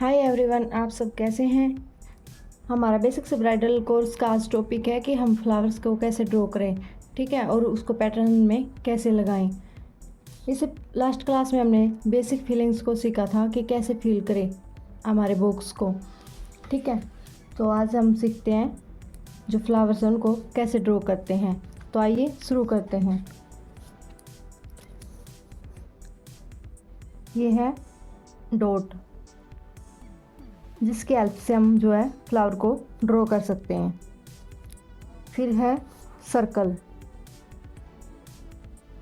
Hi everyone, आप सब कैसे हैं। हमारा बेसिक से ब्राइडल कोर्स का आज टॉपिक है कि हम फ्लावर्स को कैसे ड्रॉ करें, ठीक है, और उसको पैटर्न में कैसे लगाएं। इसे लास्ट क्लास में हमने बेसिक फीलिंग्स को सीखा था कि कैसे फील करें हमारे बॉक्स को, ठीक है। तो आज हम सीखते हैं जो फ्लावर्स हैं उनको कैसे ड्रॉ करते हैं। तो आइए शुरू करते हैं। ये है डॉट, जिसकी हेल्प से हम जो है फ्लावर को ड्रॉ कर सकते हैं। फिर है सर्कल।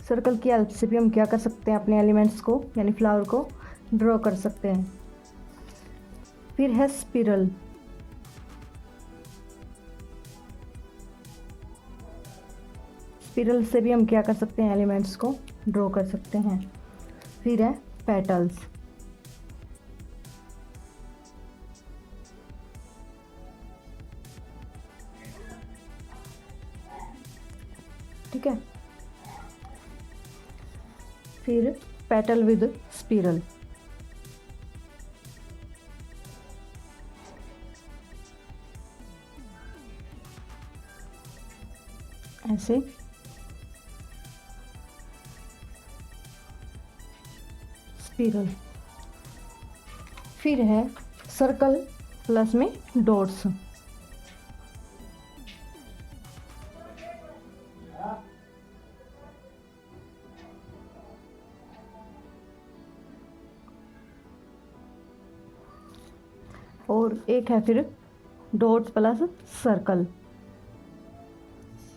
सर्कल की हेल्प से भी हम क्या कर सकते हैं, अपने एलिमेंट्स को यानी फ्लावर को ड्रॉ कर सकते हैं। फिर है स्पिरल। स्पिरल से भी हम क्या कर सकते हैं, एलिमेंट्स को ड्रॉ कर सकते हैं। फिर है पेटल्स। ठीक है। फिर पेटल विद स्पिरल। ऐसे स्पिरल। फिर है सर्कल प्लस में डॉट्स। और एक है फिर डॉट प्लस सर्कल,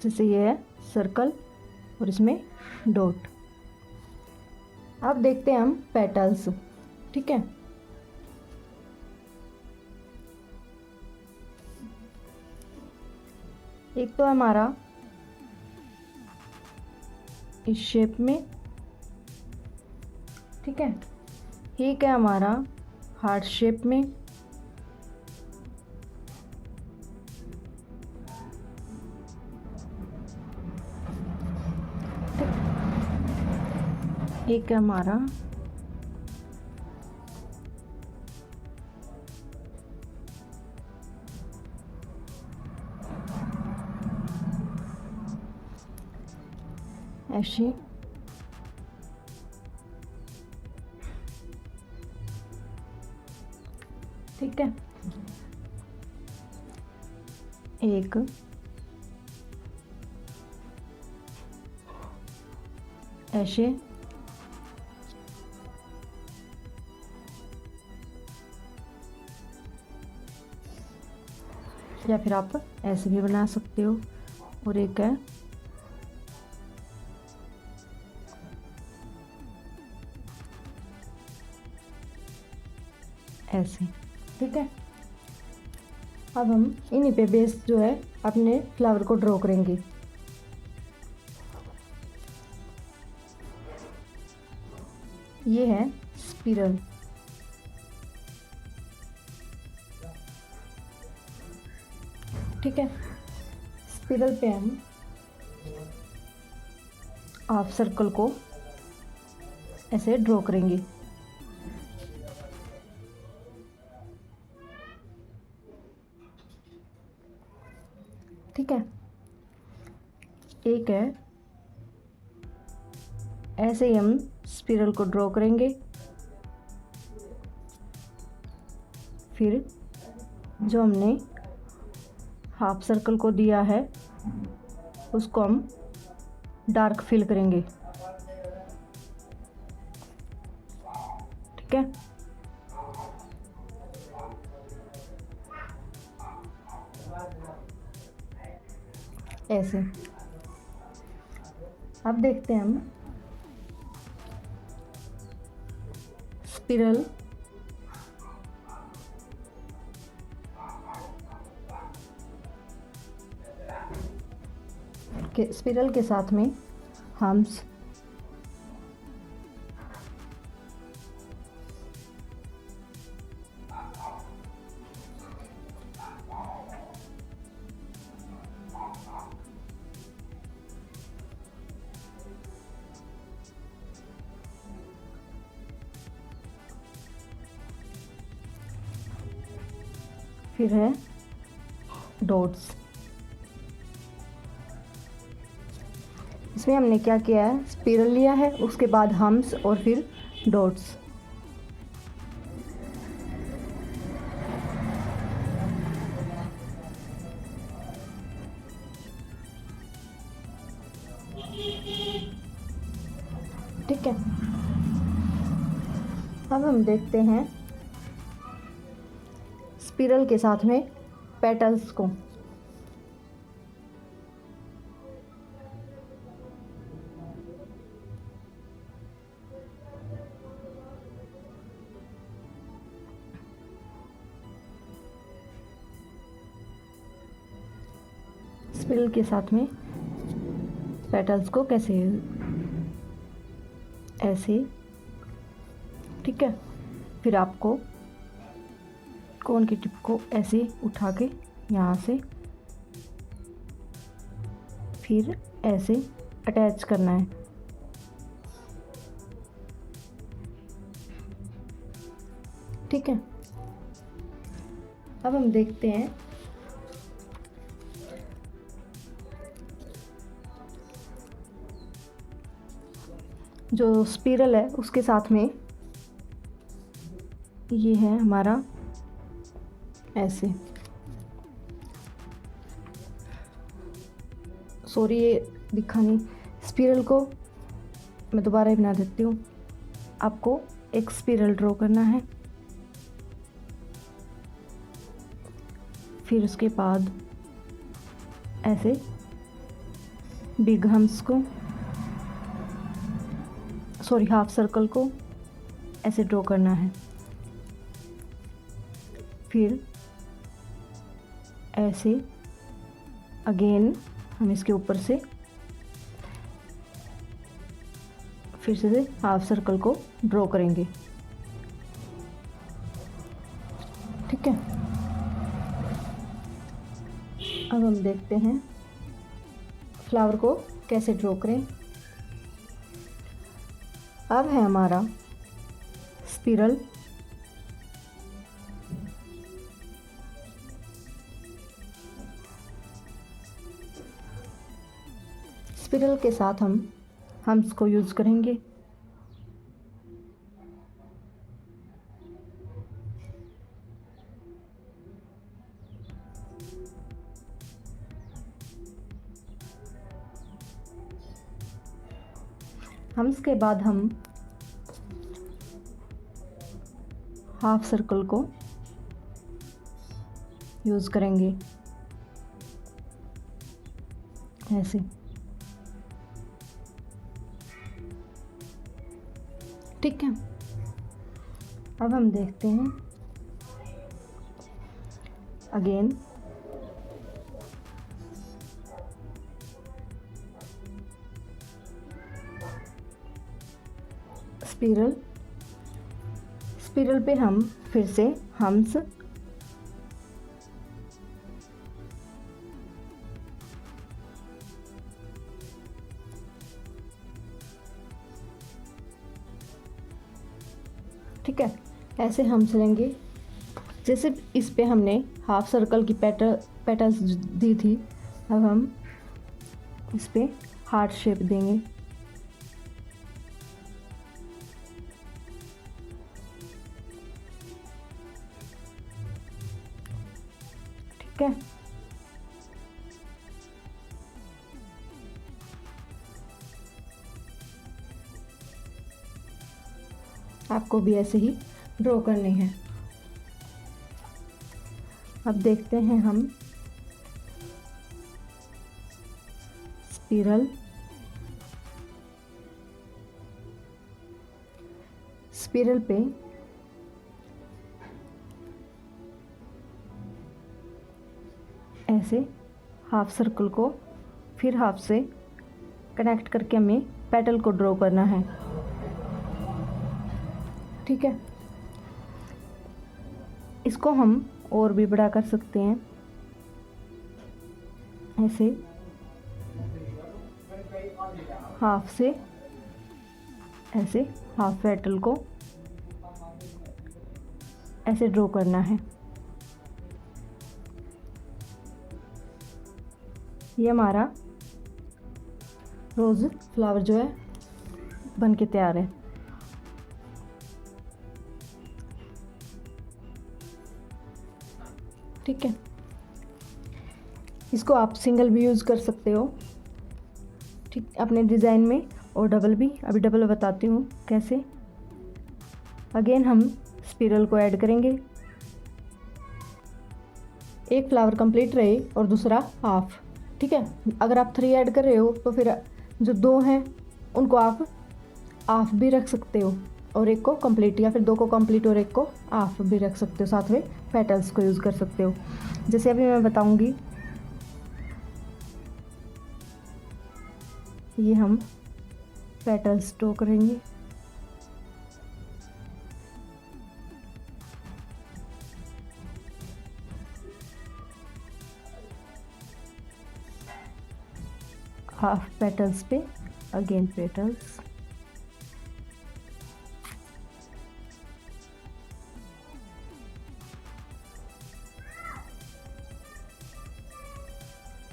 जैसे ये है सर्कल और इसमें डॉट। अब देखते हैं हम पेटल्स, ठीक है। एक तो हमारा इस शेप में, ठीक है। एक है हमारा हार्ट शेप में, एक है हमारा ऐसे, ठीक है। एक ऐसे, या फिर आप ऐसे भी बना सकते हो। और एक है ऐसे, ठीक है। अब हम इन्हीं पे बेस जो है अपने फ्लावर को ड्रॉ करेंगे। ये है स्पिरल, ठीक है। स्पिरल पे हम हाफ सर्कल को ऐसे ड्रॉ करेंगे। ठीक है। एक है ऐसे ही हम स्पिरल को ड्रॉ करेंगे। फिर जो हमने हाफ सर्कल को दिया है उसको हम डार्क फिल करेंगे, ठीक है। ऐसे। अब देखते हैं हम स्पिरल के साथ में हम्स, फिर है डॉट्स। इसमें हमने क्या किया है, स्पिरल लिया है, उसके बाद हम्स और फिर डॉट्स। ठीक है, अब हम देखते हैं स्पिरल के साथ में पेटल्स को। स्पिरल के साथ में पेटल्स को कैसे, ऐसे। ठीक है, फिर आपको कोन की टिप को ऐसे उठा के यहाँ से फिर ऐसे अटैच करना है। ठीक है, अब हम देखते हैं जो स्पिरल है उसके साथ में ये है हमारा ऐसे, सॉरी ये दिखा नहीं, स्पिरल को मैं दोबारा ही बना देती हूँ। आपको एक स्पिरल ड्रॉ करना है, फिर उसके बाद ऐसे बिग हम्स को, सॉरी हाफ सर्कल को ऐसे ड्रॉ करना है। फिर ऐसे अगेन हम इसके ऊपर से फिर से हाफ सर्कल को ड्रॉ करेंगे। ठीक है, अब हम देखते हैं फ्लावर को कैसे ड्रॉ करें। अब है हमारा स्पिरल, स्पिरल के साथ हम हम्स को यूज़ करेंगे। हम्स के बाद हम हाफ सर्कल को यूज़ करेंगे ऐसे। ठीक है, अब हम देखते हैं अगेन स्पिरल, स्पिरल पे हम फिर से हम्स, ठीक है, ऐसे हम लेंगे जैसे इस पे हमने हाफ सर्कल की पेटल्स दी थी। अब हम इस पे हार्ट शेप देंगे। ठीक है, आपको भी ऐसे ही ड्रॉ करनी है। अब देखते हैं हम स्पिरल, स्पिरल पे ऐसे हाफ सर्कल को फिर हाफ से कनेक्ट करके हमें पेटल को ड्रॉ करना है। ठीक है, इसको हम और भी बड़ा कर सकते हैं ऐसे, हाफ से ऐसे हाफ पेटल को ऐसे ड्रॉ करना है। ये हमारा रोज़ फ्लावर जो है बन के तैयार है। ठीक है, इसको आप सिंगल भी यूज़ कर सकते हो, ठीक, अपने डिज़ाइन में, और डबल भी। अभी डबल बताती हूँ कैसे। अगेन हम स्पिरल को ऐड करेंगे, एक फ्लावर कंप्लीट रहे और दूसरा हाफ। ठीक है, अगर आप 3 ऐड कर रहे हो तो फिर जो 2 हैं उनको आप हाफ भी रख सकते हो और एक को कंप्लीट, या फिर 2 को कंप्लीट और एक को हाफ भी रख सकते हो, साथ में पेटल्स को यूज़ कर सकते हो, जैसे अभी मैं बताऊंगी। ये हम पेटल्स ड्रॉ करेंगे। हाफ पेटल्स पे अगेन पेटल्स,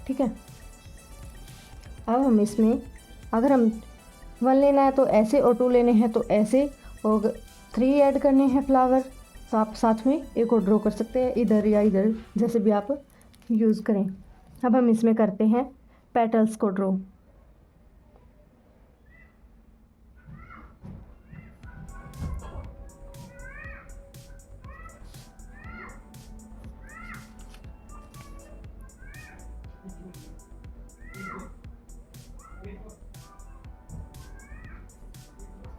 ठीक है। अब हम इसमें, अगर हम 1 लेना है तो ऐसे और 2 लेने हैं तो ऐसे, और 3 ऐड करने हैं फ्लावर तो आप साथ में एक और ड्रॉ कर सकते हैं, इधर या इधर, जैसे भी आप यूज़ करें। अब हम इसमें करते हैं पेटल्स को ड्रॉ।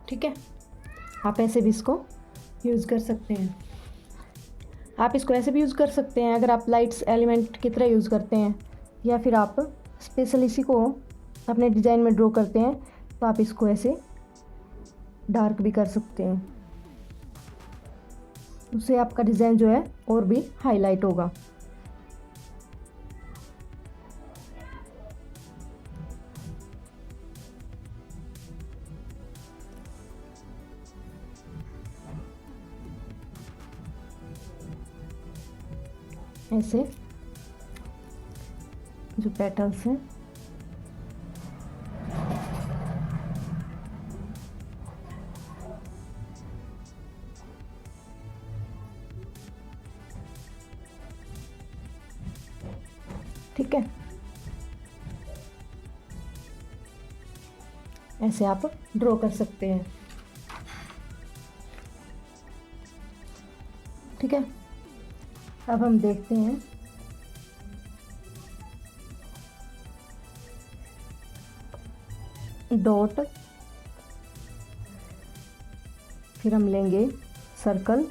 ठीक है, आप ऐसे भी इसको यूज़ कर सकते हैं। आप इसको ऐसे भी यूज़ कर सकते हैं अगर आप लाइट्स एलिमेंट की तरह यूज़ करते हैं, या फिर आप स्पेशल इसी को अपने डिज़ाइन में ड्रॉ करते हैं तो आप इसको ऐसे डार्क भी कर सकते हैं, उससे आपका डिज़ाइन जो है और भी हाईलाइट होगा। ऐसे जो पेटल्स हैं ठीक है, ऐसे आप ड्रॉ कर सकते हैं। ठीक है, अब हम देखते हैं डॉट, फिर हम लेंगे सर्कल,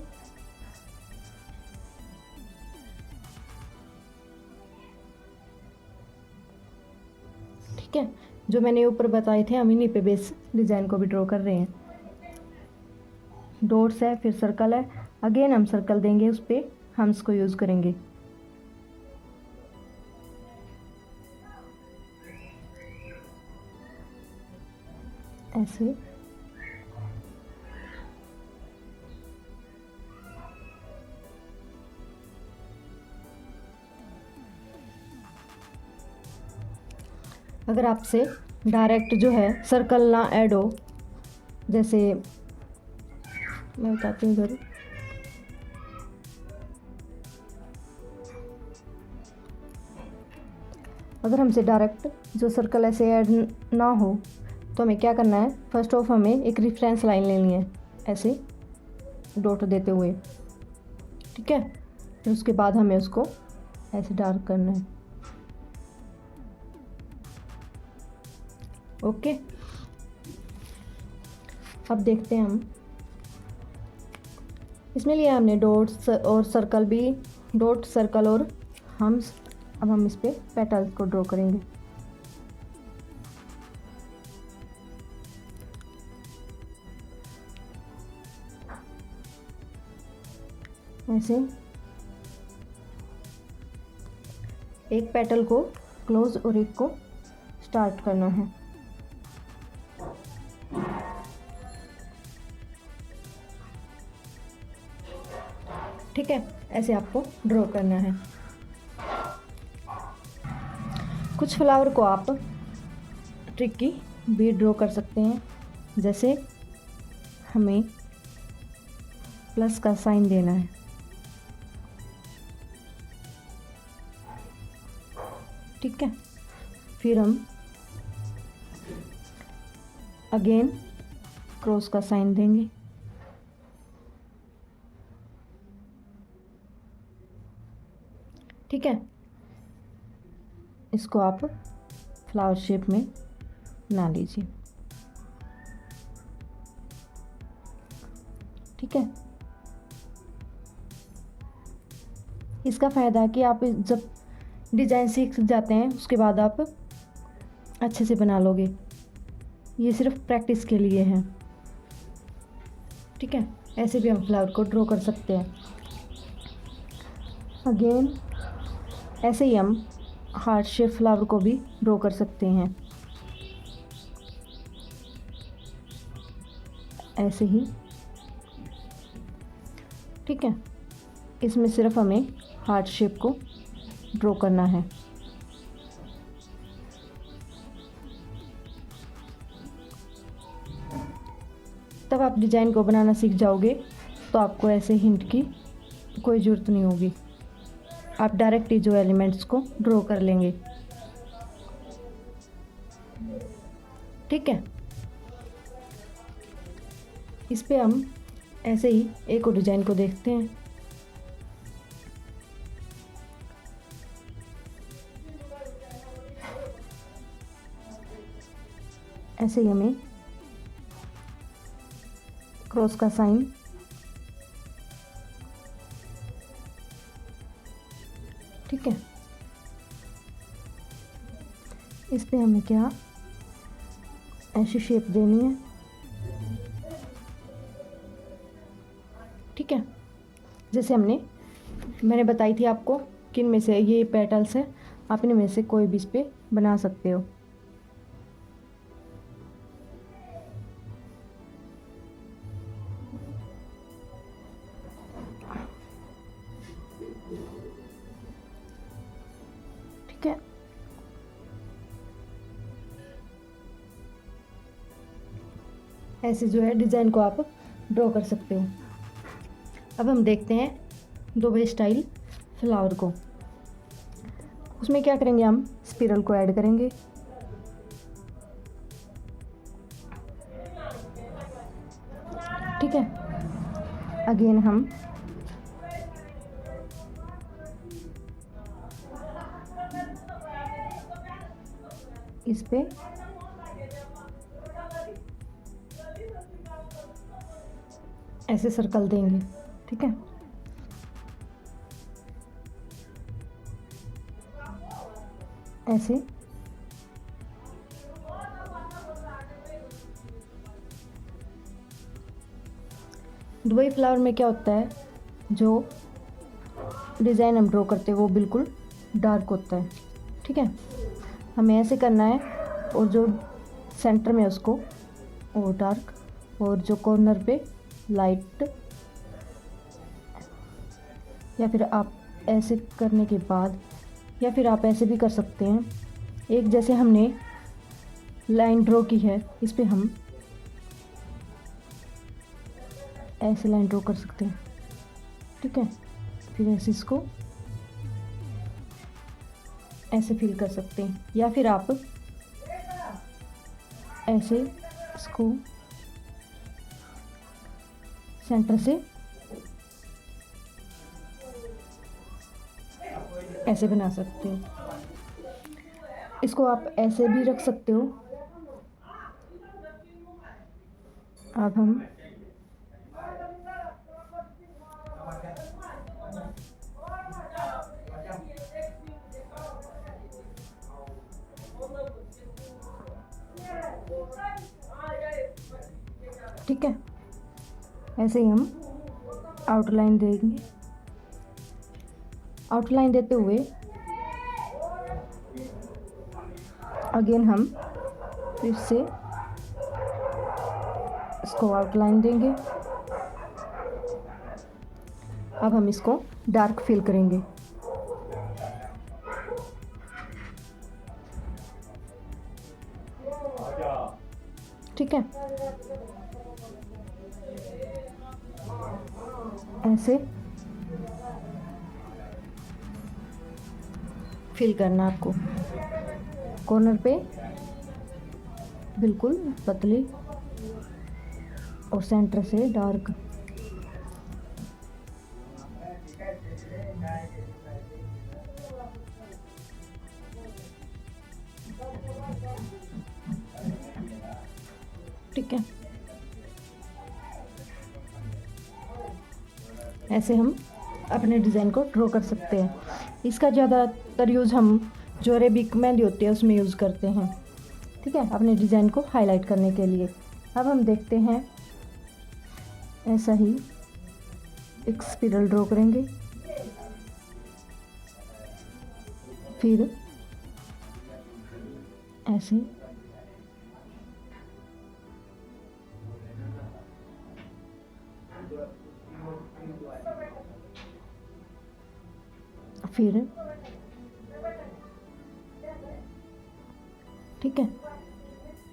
ठीक है, जो मैंने ऊपर बताए थे हम इन्हीं पे बेस डिज़ाइन को भी ड्रॉ कर रहे हैं। डॉट्स है, फिर सर्कल है, अगेन हम सर्कल देंगे, उस पर हम्स को यूज़ करेंगे। ऐसे अगर आपसे डायरेक्ट जो है सर्कल ना ऐड हो, जैसे मैं बताती हूँ इधर, अगर हमसे डायरेक्ट जो सर्कल ऐसे ऐड ना हो तो हमें क्या करना है, फर्स्ट ऑफ हमें एक रेफरेंस लाइन लेनी है ऐसे डॉट देते हुए। ठीक है, फिर उसके बाद हमें उसको ऐसे डार्क करना है। ओके, अब देखते हैं हम इसमें लिया हमने डॉट्स और सर्कल भी, डॉट सर्कल और हम्स। अब हम इस पे पेटल्स को ड्रॉ करेंगे। ऐसे एक पेटल को क्लोज और एक को स्टार्ट करना है। ठीक है, ऐसे आपको ड्रॉ करना है। कुछ फ्लावर को आप ट्रिकी भी ड्रॉ कर सकते हैं, जैसे हमें प्लस का साइन देना है, ठीक है। फिर हम अगेन क्रॉस का साइन देंगे, ठीक है। इसको आप फ्लावर शेप में बना लीजिए, ठीक है। इसका फ़ायदा है कि आप जब डिज़ाइन सीख जाते हैं उसके बाद आप अच्छे से बना लोगे। ये सिर्फ प्रैक्टिस के लिए है, ठीक है। ऐसे भी हम फ्लावर को ड्रॉ कर सकते हैं। अगेन ऐसे ही हम हार्ट शेप फ्लावर को भी ड्रॉ कर सकते हैं, ऐसे ही, ठीक है। इसमें सिर्फ हमें हार्ट शेप को ड्रॉ करना है। तब आप डिज़ाइन को बनाना सीख जाओगे, तो आपको ऐसे हिंट की कोई ज़रूरत नहीं होगी। आप डायरेक्ट ही जो एलिमेंट्स को ड्रॉ कर लेंगे, ठीक है। इस पे हम ऐसे ही एक और डिज़ाइन को देखते हैं। ऐसे ही हमें क्रॉस का साइन, ठीक है। इस पे हमें क्या ऐसी शेप देनी है, ठीक है। जैसे मैंने बताई थी आपको कि इनमें से ये पेटल्स है, आप इनमें से कोई भी इस पे बना सकते हो। ठीक है, ऐसे जो है डिज़ाइन को आप ड्रॉ कर सकते हो। अब हम देखते हैं दुबई स्टाइल फ्लावर को। उसमें क्या करेंगे, हम स्पिरल को ऐड करेंगे, ठीक है। अगेन हम इस पे ऐसे सर्कल देंगे, ठीक है। ऐसे दुबई फ्लावर में क्या होता है, जो डिज़ाइन हम ड्रॉ करते हैं वो बिल्कुल डार्क होता है, ठीक है। हमें ऐसे करना है, और जो सेंटर में उसको और डार्क, और जो कॉर्नर पे लाइट, या फिर आप ऐसे करने के बाद, या फिर आप ऐसे भी कर सकते हैं। एक जैसे हमने लाइन ड्रॉ की है, इस पे हम ऐसे लाइन ड्रॉ कर सकते हैं, ठीक है। फिर ऐसे इसको ऐसे फिल कर सकते हैं, या फिर आप ऐसे इसको सेंटर से ऐसे बना सकते हो। इसको आप ऐसे भी रख सकते हो। अब हम ठीक है, ऐसे ही हम आउटलाइन देंगे। आउटलाइन देते हुए अगेन हम फिर से इसको आउटलाइन देंगे। अब हम इसको डार्क फिल करेंगे, ठीक है, ऐसे फिल करना आपको, कॉर्नर पे बिल्कुल पतली और सेंटर से डार्क। ठीक है, ऐसे हम अपने डिज़ाइन को ड्रॉ कर सकते हैं। इसका ज़्यादातर यूज़ हम जो अरेबिक मेहंदी होती है उसमें यूज़ करते हैं। ठीक है, अपने डिज़ाइन को हाईलाइट करने के लिए। अब हम देखते हैं, ऐसा ही एक स्पिरल ड्रॉ करेंगे, फिर ऐसे फिर ठीक है,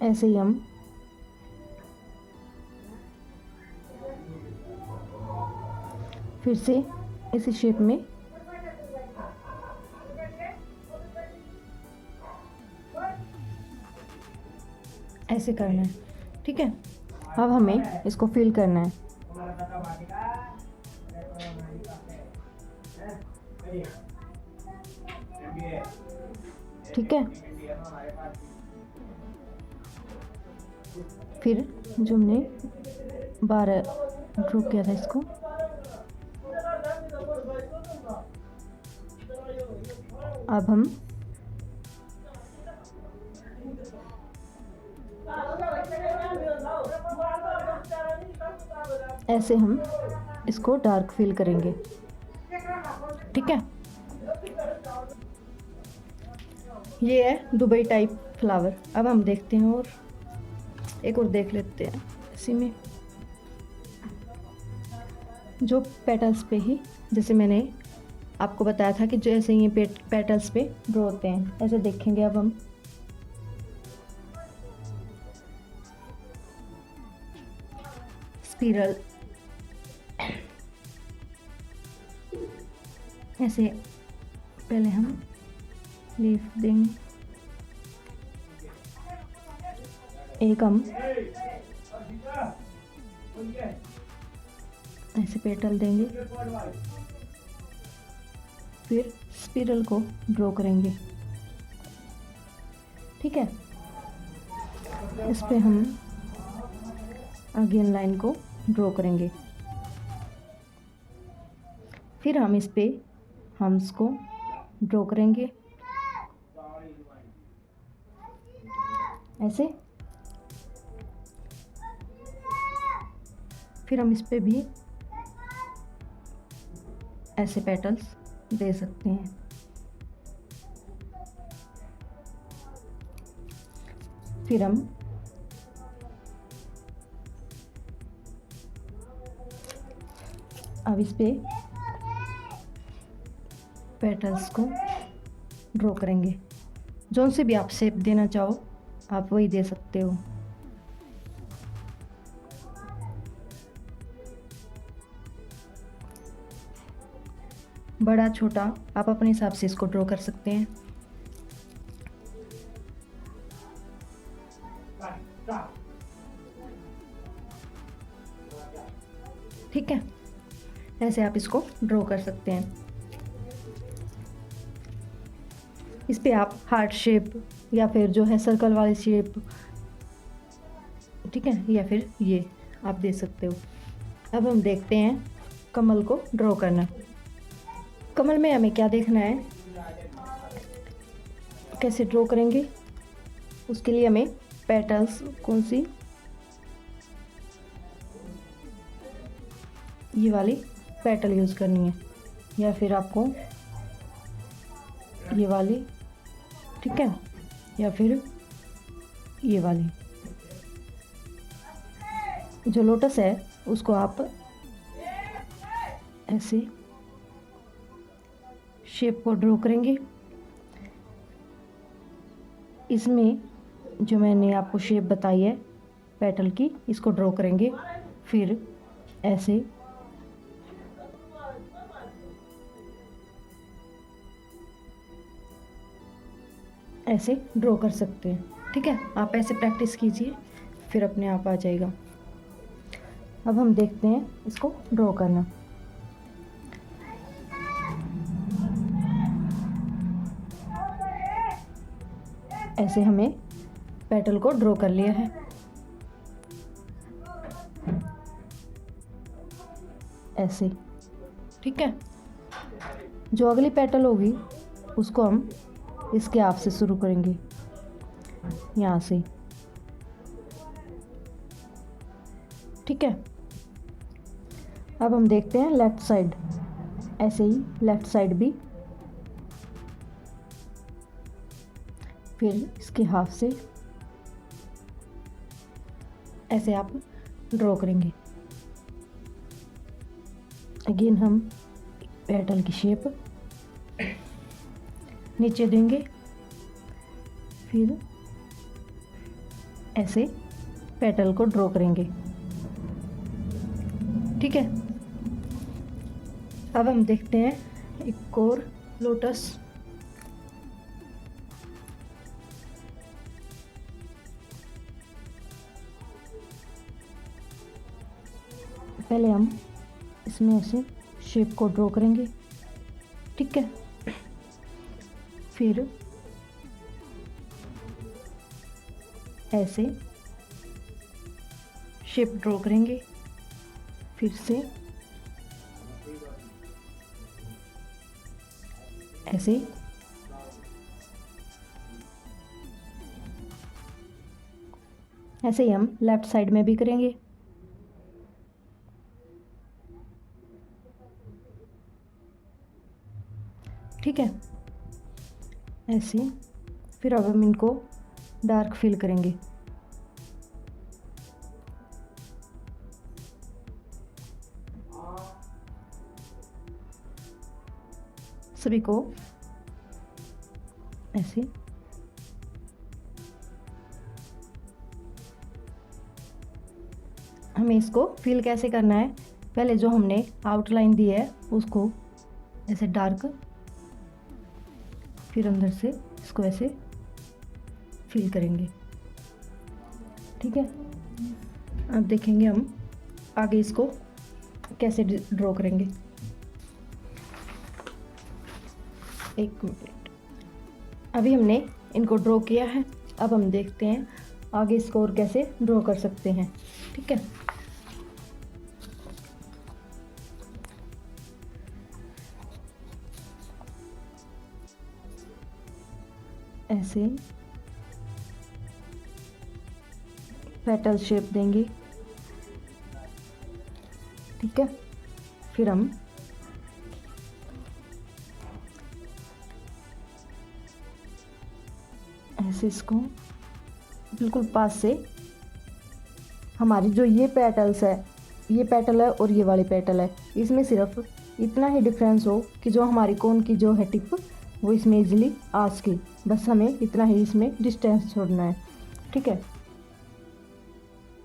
ऐसे ही हम फिर से इसी शेप में ऐसे करना है। ठीक है, अब हमें इसको फिल करना है। ठीक है, फिर जो हमने 12 ड्रॉ किया था इसको अब हम ऐसे हम इसको डार्क फिल करेंगे। ठीक है, ये है दुबई टाइप फ्लावर। अब हम देखते हैं और एक और देख लेते हैं। इसी में जो पेटल्स पे ही, जैसे मैंने आपको बताया था कि जैसे ये पेटल्स पे ड्रॉ होते हैं, ऐसे देखेंगे। अब हम स्पिरल ऐसे पहले हम लीफ देंगे, एक हम ऐसे पेटल देंगे, फिर स्पिरल को ड्रॉ करेंगे। ठीक है, इस पे हम अगेन लाइन को ड्रॉ करेंगे, फिर हम इस पे हम्स को ड्रॉ करेंगे ऐसे, फिर हम इस पे भी ऐसे पेटल्स दे सकते हैं। फिर हम अब इस पे पेटल्स को ड्रॉ करेंगे। जोन से भी आप शेप देना चाहो आप वही दे सकते हो। बड़ा छोटा आप अपने हिसाब से इसको ड्रॉ कर सकते हैं। ठीक है, ऐसे आप इसको ड्रॉ कर सकते हैं। इस पे आप हार्ट शेप या फिर जो है सर्कल वाली शेप, ठीक है, या फिर ये आप दे सकते हो। अब हम देखते हैं कमल को ड्रॉ करना। कमल में हमें क्या देखना है, कैसे ड्रॉ करेंगे, उसके लिए हमें पेटल्स कौन सी, ये वाली पेटल यूज़ करनी है या फिर आपको ये वाली, ठीक है, या फिर ये वाली। जो लोटस है उसको आप ऐसे शेप को ड्रॉ करेंगे। इसमें जो मैंने आपको शेप बताई है पेटल की इसको ड्रॉ करेंगे। फिर ऐसे ऐसे ड्रॉ कर सकते हैं। ठीक है, आप ऐसे प्रैक्टिस कीजिए, फिर अपने आप आ जाएगा। अब हम देखते हैं इसको ड्रॉ करना। ऐसे हमें पेटल को ड्रॉ कर लिया है। ऐसे, ठीक है। जो अगली पेटल होगी उसको हम इसके हाफ से शुरू करेंगे, यहाँ से। ठीक है, अब हम देखते हैं लेफ़्ट साइड। ऐसे ही लेफ़्ट साइड भी फिर इसके हाफ से ऐसे आप ड्रॉ करेंगे। अगेन हम पेटल की शेप नीचे देंगे, फिर ऐसे पेटल को ड्रॉ करेंगे। ठीक है, अब हम देखते हैं एक और लोटस। पहले हम इसमें ऐसे शेप को ड्रॉ करेंगे। ठीक है, फिर ऐसे शेप ड्रॉ करेंगे, फिर से ऐसे ऐसे ही हम लेफ़्ट साइड में भी करेंगे। ठीक है, ऐसे फिर अब हम इनको डार्क फिल करेंगे। सभी को ऐसे हमें इसको फिल कैसे करना है, पहले जो हमने आउटलाइन दी है उसको ऐसे डार्क, फिर अंदर से इसको ऐसे फिल करेंगे। ठीक है, अब देखेंगे हम आगे इसको कैसे ड्रॉ करेंगे। एक मिनट, अभी हमने इनको ड्रॉ किया है। अब हम देखते हैं आगे इसको और कैसे ड्रॉ कर सकते हैं। ठीक है, ऐसे पेटल शेप देंगे। ठीक है, फिर हम ऐसे इसको बिल्कुल पास से, हमारी जो ये पेटल्स है, ये पेटल है और ये वाली पेटल है, इसमें सिर्फ इतना ही डिफरेंस हो कि जो हमारी कोन की जो है टिप वो इसमें इजीली आ सके, बस हमें इतना ही इसमें डिस्टेंस छोड़ना है। ठीक है,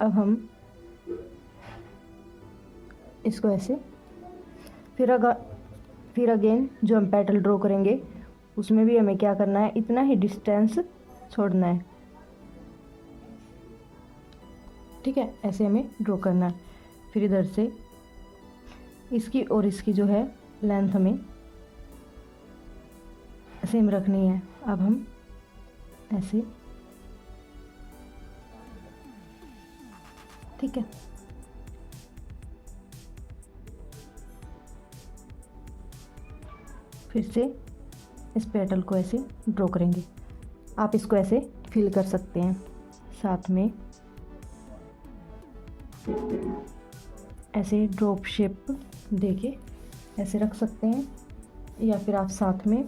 अब हम इसको ऐसे फिर अगेन जो हम पेटल ड्रॉ करेंगे उसमें भी हमें क्या करना है, इतना ही डिस्टेंस छोड़ना है। ठीक है, ऐसे हमें ड्रॉ करना है। फिर इधर से इसकी और इसकी जो है लेंथ हमें सेम रखनी है। अब हम ऐसे, ठीक है, फिर से इस पेटल को ऐसे ड्रॉ करेंगे। आप इसको ऐसे फिल कर सकते हैं, साथ में ऐसे ड्रॉप शेप देके ऐसे रख सकते हैं, या फिर आप साथ में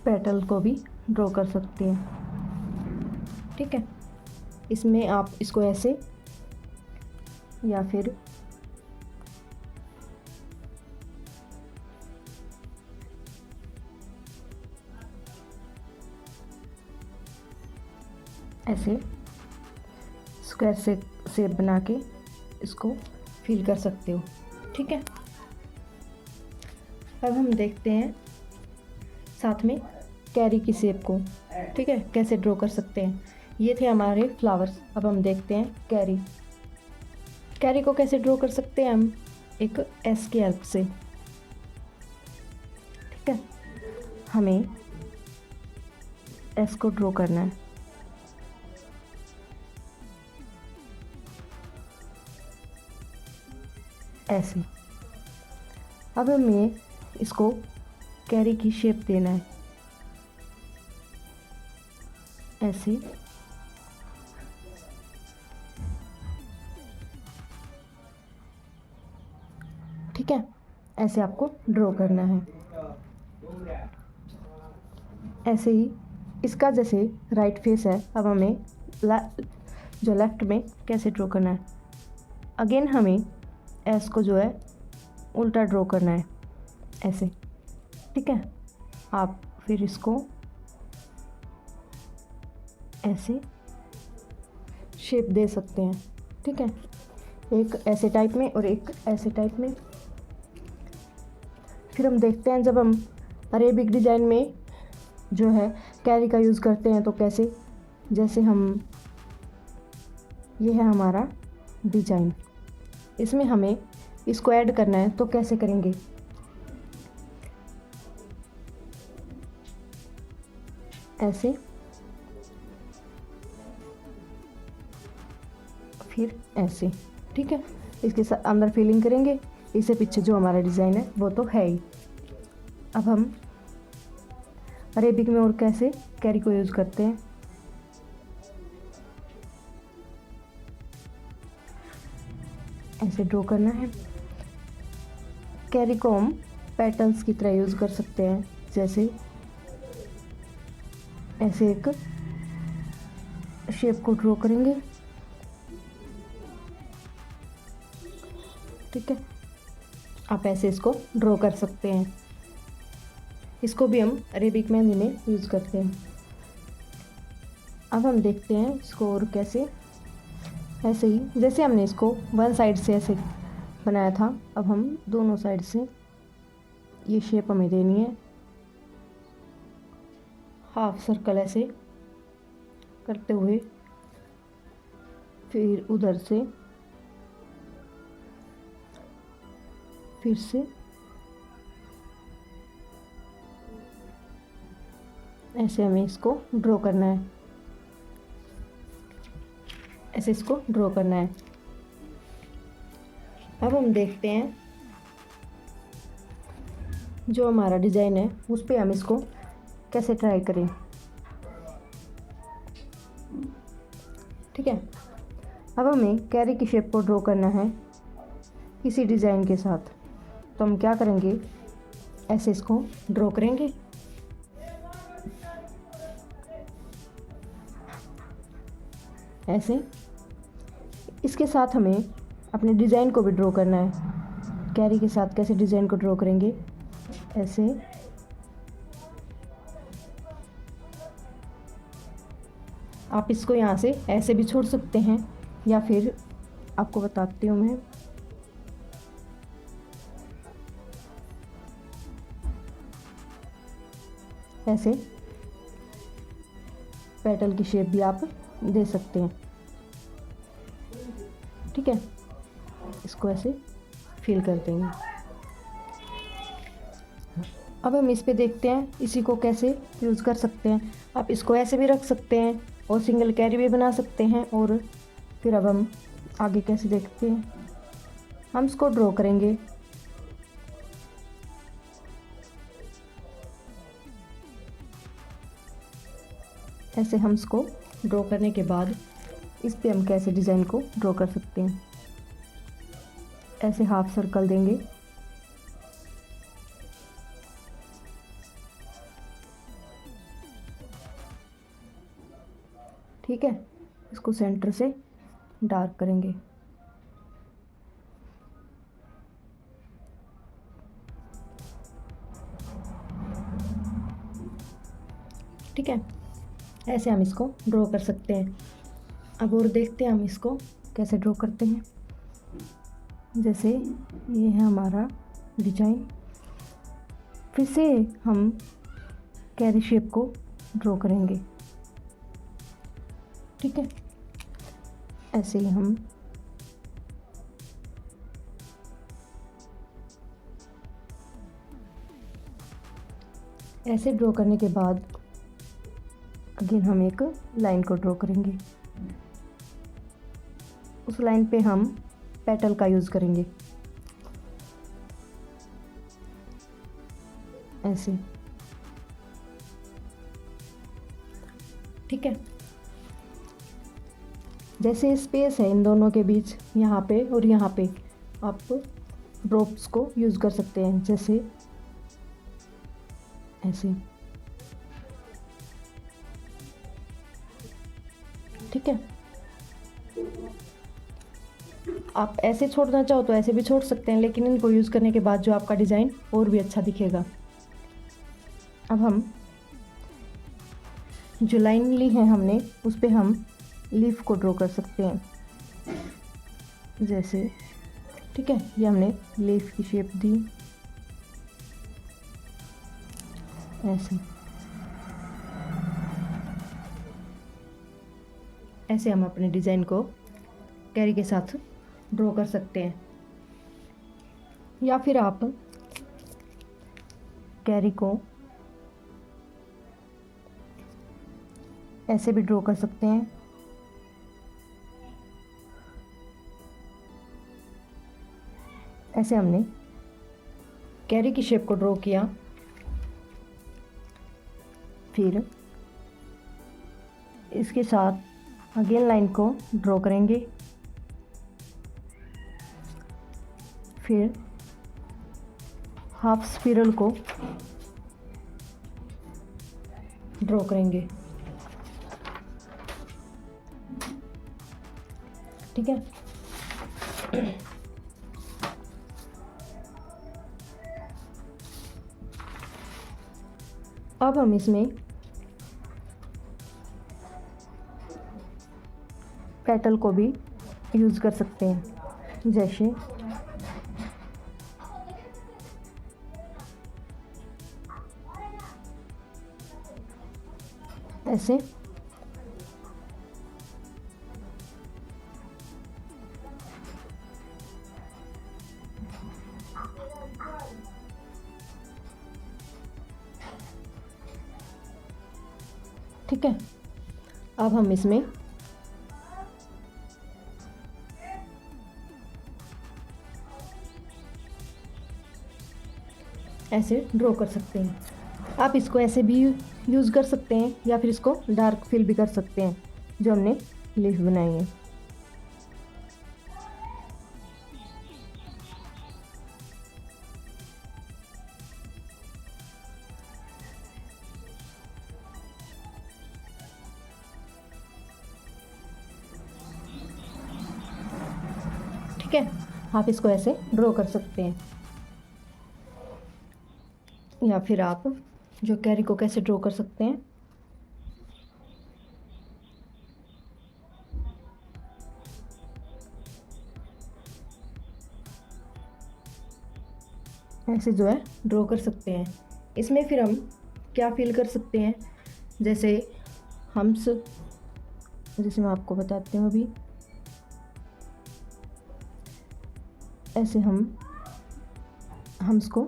पेटल को भी ड्रॉ कर सकते हैं। ठीक है, इसमें आप इसको ऐसे या फिर ऐसे स्क्वायर से शेप बना के इसको फिल कर सकते हो। ठीक है, अब हम देखते हैं साथ में कैरी की शेप को, ठीक है, कैसे ड्रॉ कर सकते हैं। ये थे हमारे फ्लावर्स। अब हम देखते हैं कैरी। कैरी को कैसे ड्रॉ कर सकते हैं हम, एक एस की हेल्प से। ठीक है, हमें एस को ड्रॉ करना है, ऐसे। अब हमें इसको कैरी की शेप देना है, ऐसे। ठीक है, ऐसे आपको ड्रॉ करना है। ऐसे ही इसका जैसे राइट फेस है, अब हमें जो लेफ्ट में कैसे ड्रॉ करना है। अगेन हमें एस को जो है उल्टा ड्रॉ करना है, ऐसे। ठीक है, आप फिर इसको ऐसे शेप दे सकते हैं। ठीक है, एक ऐसे टाइप में और एक ऐसे टाइप में। फिर हम देखते हैं जब हम अरेबिक डिज़ाइन में जो है कैरी का यूज़ करते हैं तो कैसे। जैसे हम, ये है हमारा डिज़ाइन, इसमें हमें इसको ऐड करना है तो कैसे करेंगे। ऐसे, फिर ऐसे। ठीक है, इसके साथ अंदर फिलिंग करेंगे। इससे पीछे जो हमारा डिज़ाइन है वो तो है ही। अब हम अरेबिक में और कैसे कैरी को यूज़ करते हैं। ऐसे ड्रॉ करना है। कैरी को हम पेटल्स की तरह यूज़ कर सकते हैं, जैसे ऐसे एक शेप को ड्रॉ करेंगे। ठीक है, आप ऐसे इसको ड्रॉ कर सकते हैं। इसको भी हम अरेबिक मेहंदी में यूज़ करते हैं। अब हम देखते हैं इसको और कैसे। ऐसे ही जैसे हमने इसको वन साइड से ऐसे बनाया था, अब हम दोनों साइड से ये शेप हमें देनी है। हाफ सर्कल ऐसे करते हुए, फिर उधर से फिर से ऐसे हमें इसको ड्रॉ करना है, ऐसे इसको ड्रॉ करना है। अब हम देखते हैं जो हमारा डिज़ाइन है उस पर हम इसको कैसे ट्राई करें। ठीक है, अब हमें कैरी की शेप को ड्रॉ करना है इसी डिज़ाइन के साथ। तो हम क्या करेंगे, ऐसे इसको ड्रॉ करेंगे। ऐसे इसके साथ हमें अपने डिज़ाइन को भी ड्रॉ करना है। कैरी के साथ कैसे डिज़ाइन को ड्रॉ करेंगे, ऐसे। आप इसको यहाँ से ऐसे भी छोड़ सकते हैं, या फिर आपको बताती हूँ मैं। ऐसे पेटल की शेप भी आप दे सकते हैं। ठीक है, इसको ऐसे फिल कर देंगे। अब हम इस पे देखते हैं इसी को कैसे यूज़ कर सकते हैं। आप इसको ऐसे भी रख सकते हैं और सिंगल कैरी भी बना सकते हैं। और फिर अब हम आगे कैसे देखते हैं, हम इसको ड्रॉ करेंगे। ऐसे हम इसको ड्रॉ करने के बाद इस पे हम कैसे डिज़ाइन को ड्रॉ कर सकते हैं। ऐसे हाफ सर्कल देंगे, ठीक है। इसको सेंटर से डार्क करेंगे। ठीक है, ऐसे हम इसको ड्रॉ कर सकते हैं। अब और देखते हैं हम इसको कैसे ड्रॉ करते हैं। जैसे ये है हमारा डिजाइन। फिर से हम कैरी शेप को ड्रॉ करेंगे। ठीक है, ऐसे ही हम ऐसे ड्रॉ करने के बाद अगेन हम एक लाइन को ड्रॉ करेंगे। उस लाइन पे हम पेटल का यूज़ करेंगे, ऐसे। ठीक है, जैसे स्पेस है इन दोनों के बीच, यहाँ पे और यहाँ पे, आप ड्रॉप्स को यूज़ कर सकते हैं, जैसे ऐसे। ठीक है, आप ऐसे छोड़ना चाहो तो ऐसे भी छोड़ सकते हैं, लेकिन इनको यूज़ करने के बाद जो आपका डिज़ाइन और भी अच्छा दिखेगा। अब हम जो लाइन ली है हमने, उस पे हम लीफ को ड्रॉ कर सकते हैं, जैसे। ठीक है, ये हमने लीफ की शेप दी, ऐसे। ऐसे हम अपने डिज़ाइन को कैरी के साथ ड्रॉ कर सकते हैं, या फिर आप कैरी को ऐसे भी ड्रॉ कर सकते हैं। ऐसे हमने कैरी की शेप को ड्रॉ किया, फिर इसके साथ अगेन लाइन को ड्रॉ करेंगे, फिर हाफ स्पिरल को ड्रॉ करेंगे। ठीक है, अब हम इसमें पेटल को भी यूज़ कर सकते हैं, जैसे ऐसे। ठीक है, अब हम इसमें ऐसे ड्रॉ कर सकते हैं। आप इसको ऐसे भी यूज़ कर सकते हैं, या फिर इसको डार्क फिल भी कर सकते हैं, जो हमने लीफ बनाई है। ठीक है, आप इसको ऐसे ड्रॉ कर सकते हैं, या फिर आप जो कैरी को कैसे ड्रॉ कर सकते हैं, ऐसे जो है ड्रॉ कर सकते हैं। इसमें फिर हम क्या फील कर सकते हैं, जैसे हम्स, जैसे मैं आपको बताती हूँ अभी। ऐसे हम हम्स को,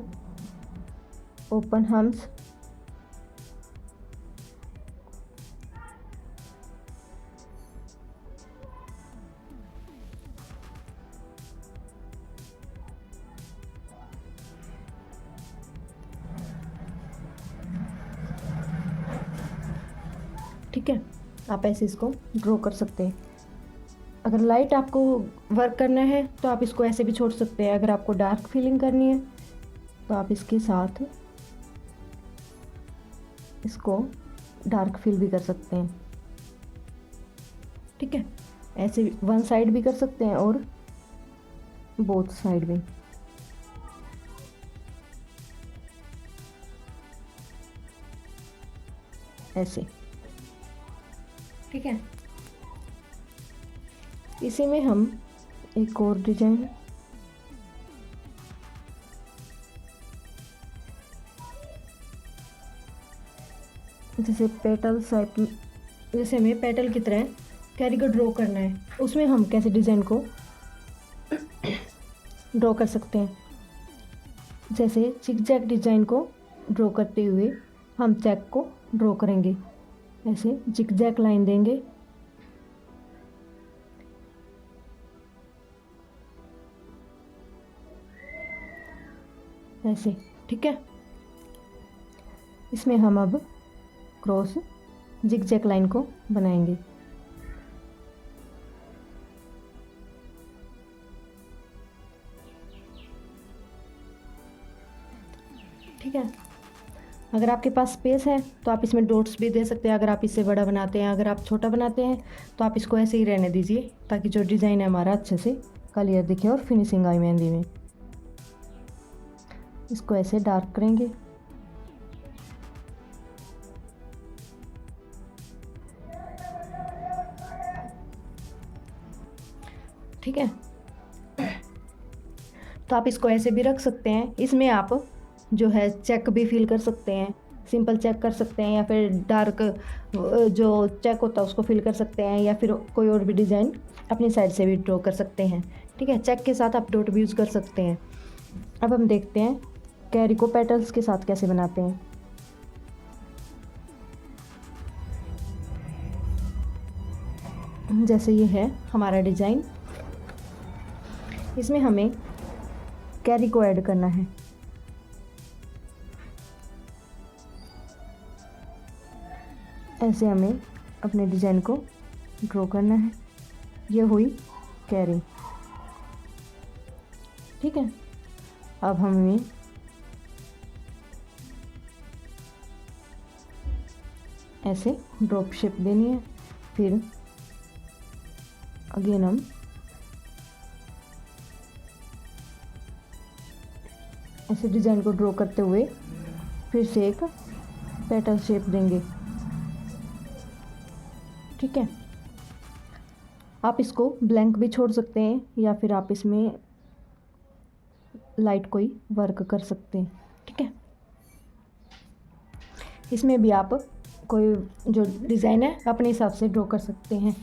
ओपन हम्स, ठीक है, आप ऐसे इसको ड्रॉ कर सकते हैं। अगर लाइट आपको वर्क करना है तो आप इसको ऐसे भी छोड़ सकते हैं। अगर आपको डार्क फीलिंग करनी है तो आप इसके साथ इसको डार्क फील भी कर सकते हैं। ठीक है, ऐसे वन साइड भी कर सकते हैं और बोथ साइड भी। ऐसे ठीक है। इसी में हम एक और डिजाइन जैसे पेटल टाइप, जैसे हमें पेटल की तरह कैरी को ड्रॉ करना है, उसमें हम कैसे डिज़ाइन को ड्रॉ कर सकते हैं। जैसे जिगजैग डिज़ाइन को ड्रॉ करते हुए हम चेक को ड्रॉ करेंगे। ऐसे जिगजैग लाइन देंगे, ऐसे, ठीक है। इसमें हम अब क्रॉस जिगजैग लाइन को बनाएंगे। ठीक है। अगर आपके पास स्पेस है तो आप इसमें डॉट्स भी दे सकते हैं, अगर आप इससे बड़ा बनाते हैं। अगर आप छोटा बनाते हैं तो आप इसको ऐसे ही रहने दीजिए, ताकि जो डिज़ाइन है हमारा अच्छे से क्लियर दिखे और फिनिशिंग आए मेहंदी में। इसको ऐसे डार्क करेंगे। ठीक है। तो आप इसको ऐसे भी रख सकते हैं। इसमें आप जो है चेक भी फिल कर सकते हैं, सिंपल चेक कर सकते हैं, या फिर डार्क जो चेक होता है उसको फिल कर सकते हैं, या फिर कोई और भी डिज़ाइन अपनी साइड से भी ड्रॉ कर सकते हैं। ठीक है। चेक के साथ आप डॉट भी यूज़ कर सकते हैं। अब हम देखते हैं कैरी को पेटल्स के साथ कैसे बनाते हैं। जैसे ये है हमारा डिज़ाइन, इसमें हमें कैरी को ऐड करना है। ऐसे हमें अपने डिज़ाइन को ड्रॉ करना है। ये हुई कैरी। ठीक है। अब हमें ऐसे ड्रॉप शेप देनी है। फिर अगेन हम ऐसे डिज़ाइन को ड्रॉ करते हुए फिर से एक पेटल शेप देंगे। ठीक है। आप इसको ब्लैंक भी छोड़ सकते हैं, या फिर आप इसमें लाइट कोई वर्क कर सकते हैं। ठीक है। इसमें भी आप कोई जो डिज़ाइन है अपने हिसाब से ड्रॉ कर सकते हैं।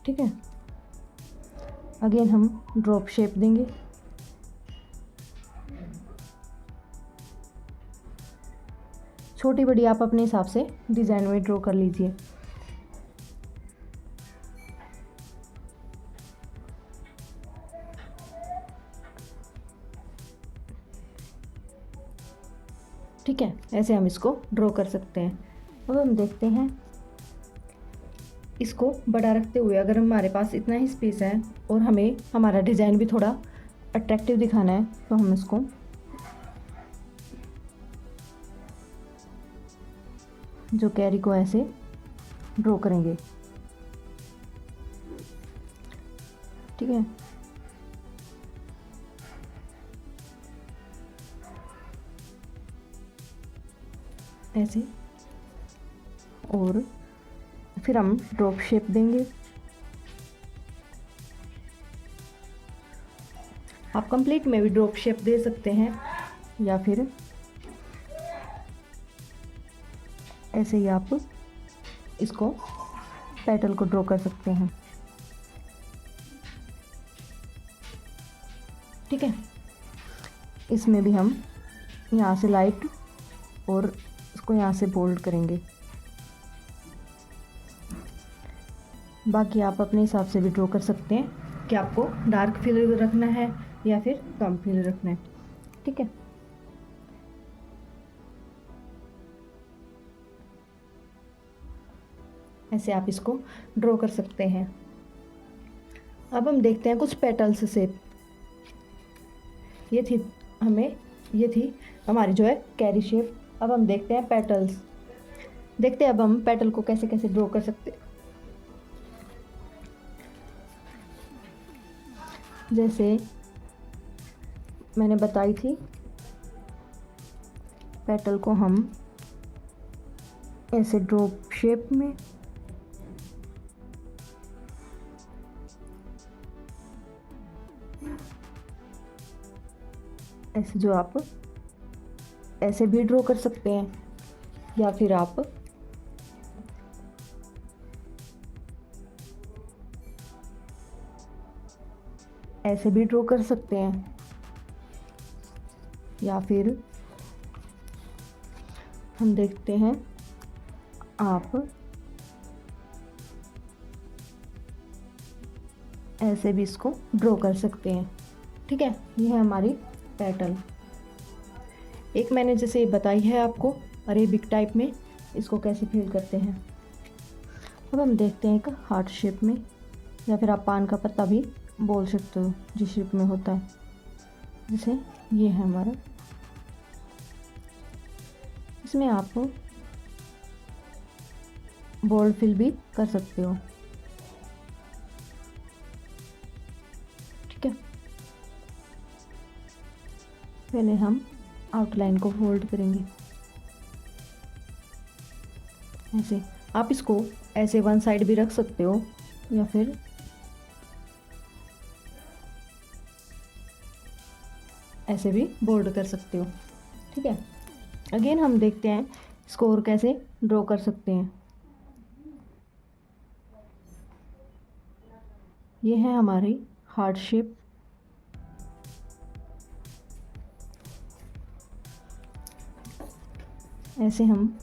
ठीक है। अगेन हम ड्रॉप शेप देंगे। छोटी बड़ी आप अपने हिसाब से डिज़ाइन में ड्रॉ कर लीजिए। ठीक है। ऐसे हम इसको ड्रॉ कर सकते हैं। अब हम देखते हैं इसको बड़ा रखते हुए, अगर हमारे पास इतना ही स्पेस है और हमें हमारा डिज़ाइन भी थोड़ा अट्रैक्टिव दिखाना है, तो हम इसको जो कैरी को ऐसे ड्रॉ करेंगे। ठीक है। ऐसे, और फिर हम ड्रॉप शेप देंगे। आप कंप्लीट में भी ड्रॉप शेप दे सकते हैं, या फिर ऐसे ही आप इसको पेटल को ड्रॉ कर सकते हैं। ठीक है। इसमें भी हम यहाँ से लाइट और इसको यहाँ से बोल्ड करेंगे। बाकी आप अपने हिसाब से भी ड्रॉ कर सकते हैं कि आपको डार्क फिल रखना है या फिर कम फिल रखना है। ठीक है। ऐसे आप इसको ड्रॉ कर सकते हैं। अब हम देखते हैं कुछ पेटल्स शेप। ये थी हमारी जो है कैरी शेप। अब हम देखते हैं पेटल्स। देखते हैं अब हम पेटल को कैसे कैसे ड्रॉ कर सकते हैं। जैसे मैंने बताई थी, पेटल को हम ऐसे ड्रॉप शेप में ऐसे जो आप ऐसे भी ड्रॉ कर सकते हैं, या फिर आप ऐसे भी ड्रॉ कर सकते हैं, या फिर हम देखते हैं आप ऐसे भी इसको ड्रॉ कर सकते हैं। ठीक है, ये है हमारी पेटल। एक मैंने जैसे बताई है आपको अरेबिक टाइप में इसको कैसे फिल करते हैं। अब हम देखते हैं एक हार्ट शेप में, या फिर आप पान का पत्ता भी बोल सकते हो जिस शेप में होता है। जैसे ये है हमारा, इसमें आप बोल्ड फिल भी कर सकते हो। ठीक है, पहले हम आउटलाइन को फोल्ड करेंगे ऐसे। आप इसको ऐसे वन साइड भी रख सकते हो, या फिर ऐसे भी बोल्ड कर सकते हो। ठीक है, अगेन हम देखते हैं इसको और कैसे ड्रॉ कर सकते हैं। ये है हमारी हार्ट शेप। ऐसे हम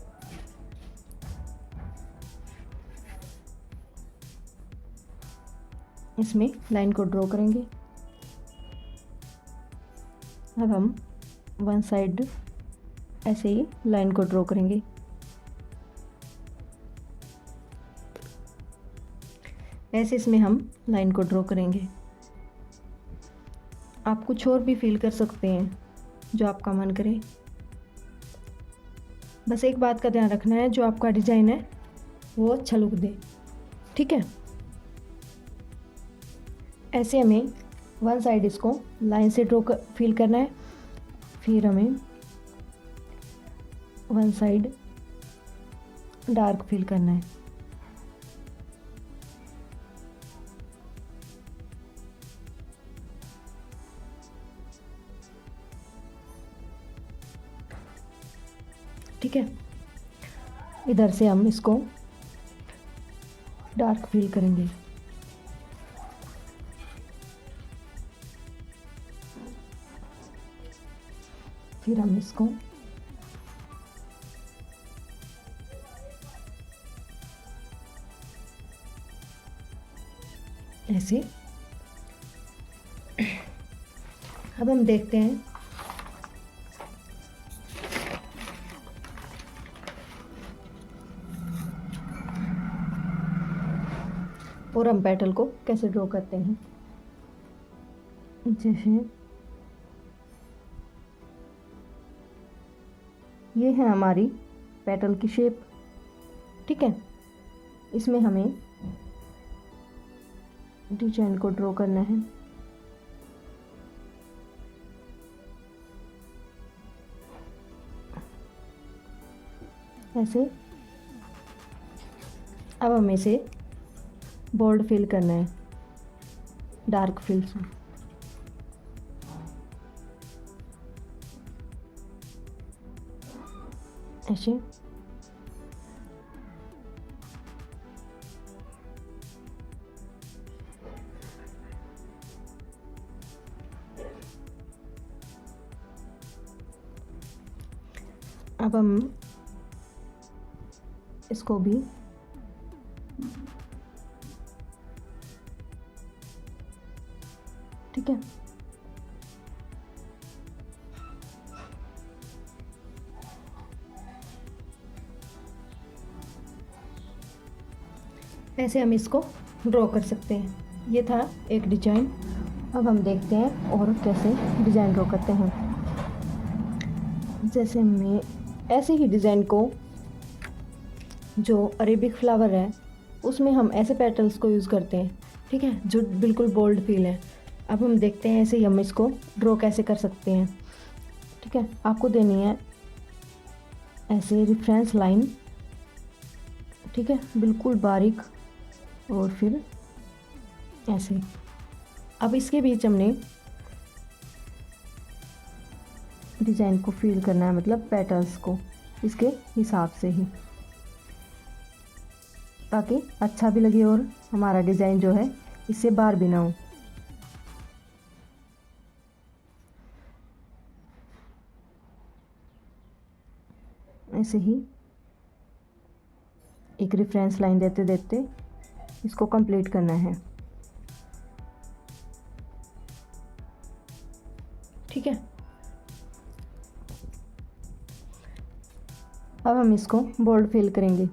इसमें लाइन को ड्रॉ करेंगे। अब हम वन साइड ऐसे ही लाइन को ड्रॉ करेंगे। ऐसे इसमें हम लाइन को ड्रॉ करेंगे। आप कुछ और भी फील कर सकते हैं जो आपका मन करे। बस एक बात का ध्यान रखना है, जो आपका डिज़ाइन है वो अच्छा लुक दे। ठीक है, ऐसे हमें वन साइड इसको लाइन से ड्रॉ फील करना है, फिर हमें वन साइड डार्क फील करना है। ठीक है, इधर से हम इसको डार्क फील करेंगे। फिर हम इसको ऐसे। अब हम देखते हैं और हम पेटल को कैसे ड्रॉ करते हैं। जैसे ये है हमारी पेटल की शेप। ठीक है, इसमें हमें डिजाइन को ड्रॉ करना है। ऐसे अब हमें इसे बोल्ड फिल करना है, डार्क फिल से। ऐसे अब हम इसको भी ठीक है, ऐसे हम इसको ड्रॉ कर सकते हैं। ये था एक डिजाइन। अब हम देखते हैं और कैसे डिज़ाइन ड्रॉ करते हैं। जैसे मैं ऐसे ही डिज़ाइन को, जो अरेबिक फ्लावर है उसमें हम ऐसे पेटल्स को यूज़ करते हैं। ठीक है, जो बिल्कुल बोल्ड फील है। अब हम देखते हैं ऐसे ही हम इसको ड्रॉ कैसे कर सकते हैं। ठीक है, आपको देनी है ऐसे रेफरेंस लाइन। ठीक है, बिल्कुल बारीक, और फिर ऐसे। अब इसके बीच हमने डिज़ाइन को फिल करना है, मतलब पेटल्स को इसके हिसाब से ही, ताकि अच्छा भी लगे और हमारा डिज़ाइन जो है इससे बाहर भी ना हो। ऐसे ही एक रेफरेंस लाइन देते देते इसको कंप्लीट करना है। ठीक है, अब हम इसको बोल्ड फिल करेंगे।